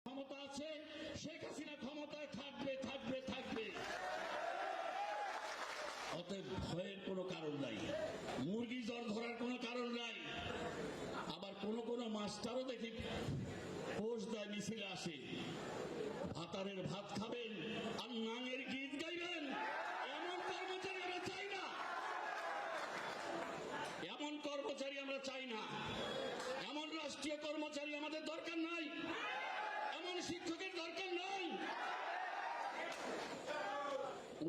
ক্ষমতা আছে, শেখ হাসিনা ক্ষমতায় থাকবে থাকবে থাকবে। অতএব ভয়ের কোনো কারণ নাই, মুরগি জ্বর ধরার কোনো কারণ নাই। আবার কোন মাস্টারও দেখি পোষ দেয়, মিছিলে আসে, ভাতারের ভাত খাবেন আর নাঙের গীত গাইবেন, এমন কর্মচারী আমরা চাই না। এমন কর্মচারী আমরা চাই না। এমন রাষ্ট্রীয় কর্মচারী আমাদের দরকার নাই। এমন শিক্ষকের দরকার নাই।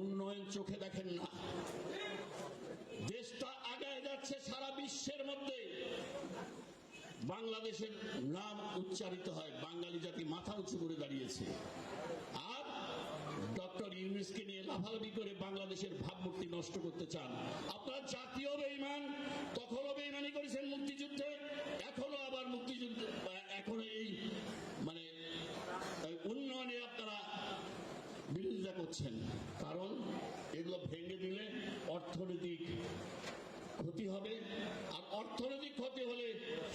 উন্নয়ন চোখে দেখেন না। দেশটা আগায় যাচ্ছে সারা বিশ্বের মধ্যে। বাংলাদেশের নাম উচ্চারিত হয়, বাঙালি জাতি মাথা উঁচু করে দাঁড়িয়েছে। আর ডক্টর ইউনূসকে নিয়ে লাফালাফি করে বাংলাদেশের ভাবমূর্তি নষ্ট করতে চান আপনারা। জাতীয় বেঈমান, তখনও বেঈমানি করেছেন মুক্তিযুদ্ধে, এখনো আবার মুক্তিযুদ্ধ, এখনো এই মানে উন্নয়নে আপনারা বিরোধিতা করছেন। কারণ এগুলো ভেঙে দিলে অর্থনৈতিক ক্ষতি হবে, আর অর্থনৈতিক ক্ষতি হলে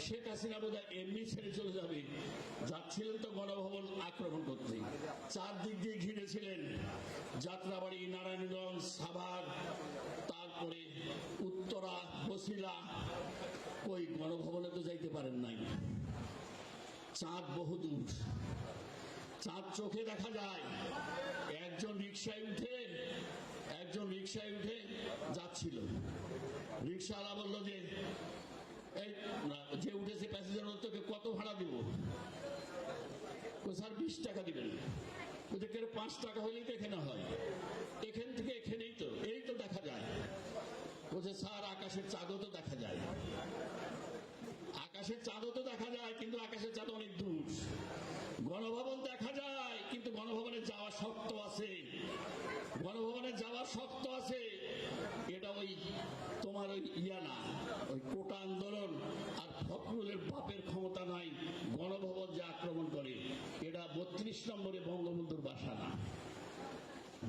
শেখ হাসিনা বোধহয় এমনি ছেড়ে চলে যাবে। যাচ্ছিলেন তো গণভবন আক্রমণ করতে, চারদিক দিয়ে ঘিরেছিলেন, যাত্রাবাড়ি, নারায়ণগঞ্জ, সাভার, তারপরে উত্তরা, বসিলা, কই গণভবনে তো যাইতে পারেন নাই। চাঁদ বহুদূর, চাঁদ চোখে দেখা যায়। একজন রিকশায় উঠে যাচ্ছিল, রিকশাওয়ালা বললো যে এই যে উঠেছে প্যাসেঞ্জার, তোকে কত ভাড়া দিব? স্যার 20 টাকা দিবেন। 5 টাকা হলেই তো এখানে হয়, এখান থেকে এখানেই তো, এই তো দেখা যায়। বলছে স্যার আকাশের চাঁদও তো দেখা যায়। আকাশের চাঁদও তো দেখা যায়, কিন্তু আকাশের চাঁদ অনেক দূর। গণভবন দেখা যায়, কিন্তু গণভবনে যাওয়া শক্ত আছে। গণভবনে যাওয়া শক্ত আছে। এটা ওই তোমার ওই না, ওই কোটা আন্দোলন আর ফখরুলের বাপের ক্ষমতা নাই গণভবন যে আক্রমণ করে। এটা 32 নম্বরে বঙ্গবন্ধুর বাসা না।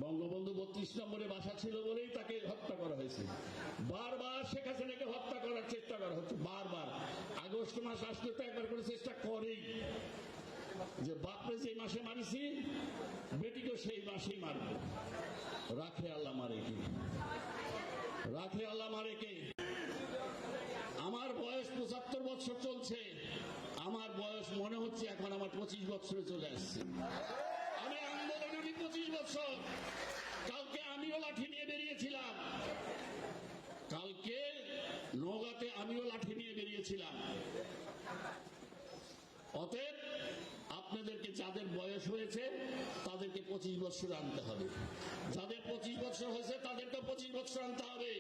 বঙ্গবন্ধু 32 নম্বরে বাসা ছিল বলেই তাকে হত্যা করা হয়েছে। বারবার শেখ হাসিনাকে হত্যা করার চেষ্টা করা হচ্ছে, বারবার। আগস্ট মাস আসলে তো একবার করে চেষ্টা করেই, যে বাপরে যে মাসে মারিছি বেটিকে সেই মাসেই মারব। রাখে আল্লাহ মারে কে, রাখে আল্লাহ মারে কে। আমার বয়স 75 বছর চলছে। আমার বয়স মনে হচ্ছে এখন আমার 25 বছরে চলে আসছে। আমি আন্দোলনে 25 বছর। কালকে আমিও লাঠি নিয়ে বেরিয়েছিলাম, কালকে নওগাঁতে আমিও লাঠি নিয়ে বেরিয়েছিলাম। অতএব আপনাদেরকে যাদের বয়স হয়েছে তাদেরকে 25 বছর আনতে হবে। যাদের 25 বছর হয়েছে তাদেরকে 25 বছর আনতে হবে।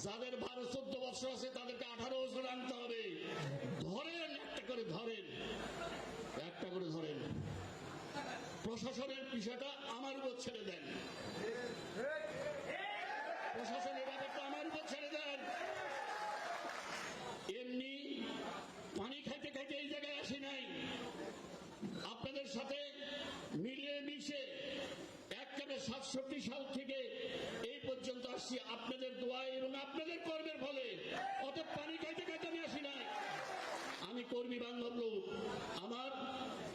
যাদের 12-14 বছর আছে তাদেরকে 18 বছর আনতে হবে। ধরেন, একটা করে ধরেন, একটা করে ধরেন। প্রশাসনের বিষয়টা আমার উপর ছেড়ে দেন, প্রশাসনের ব্যাপারটা আমার উপর ছেড়ে দেন। এমনি পানি খাইতে খাইতে এই জায়গায় আসি নাই। আপনাদের সাথে মিলিয়ে মিশে একেবারে 67 সাল থেকে এই পর্যন্ত আসছি আপনাদের দোয়ায় এবং আপনাদের কর্মের ফলে। অতএব পানি খাইতে খাইতে আমি আসি নাই। আমি কর্মী বান্ধব লোক, আমার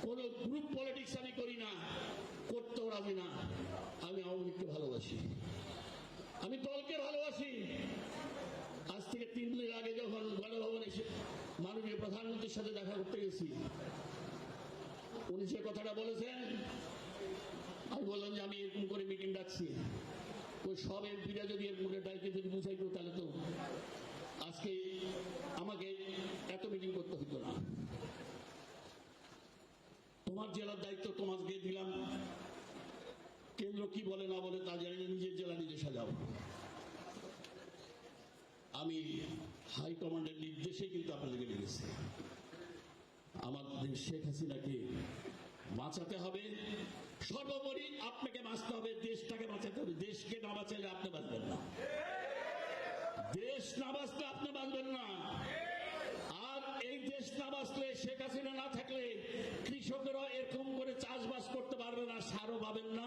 কোন গ্রুপ পলিটিক্স আমি করি না, করতেও রাজি না। আমি আওয়ামী লীগকে ভালোবাসি, আমি দলকে ভালোবাসি। আজ থেকে 3 দিন আগে যখন গণভবনে মাননীয় প্রধানমন্ত্রীর সাথে দেখা করতে গেছি, উনি যে কথাটা বলেছেন, আমি বললাম যে আমি এরকম করে মিটিং ডাকছি। ওই সব এমপিরা যদি এরকম করে ডাইকে যদি বুঝাইতো, তাহলে তো আজকে আমাকে এত মিটিং করতে হতো না। তোমার জেলার দায়িত্ব তোমাকে দিলাম, কেন্দ্র কি বলে না বলে তা জানি, নিজের জেলা নিজে সাজাও। আমি হাইকমান্ডের নির্দেশে কিন্তু আপনাদেরকে ডেকেছি। আমাদের শেখ হাসিনাকে বাঁচাতে হবে, সর্বোপরি আপনাকে বাঁচতে হবে, দেশটাকে বাঁচাতে হবে। দেশকে না বাঁচালে আপনি বাঁচবেন না, দেশ না বাঁচলে আপনি বাঁচবেন না। আর এই দেশ না বাঁচলে, শেখ হাসিনা না থাকলে কৃষকেরা এরকম করে চাষবাস করতে পারবে না, সারও পাবেন না,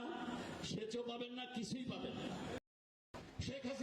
সেচও পাবেন না, কিছুই পাবেন না। শেখ হাসিনা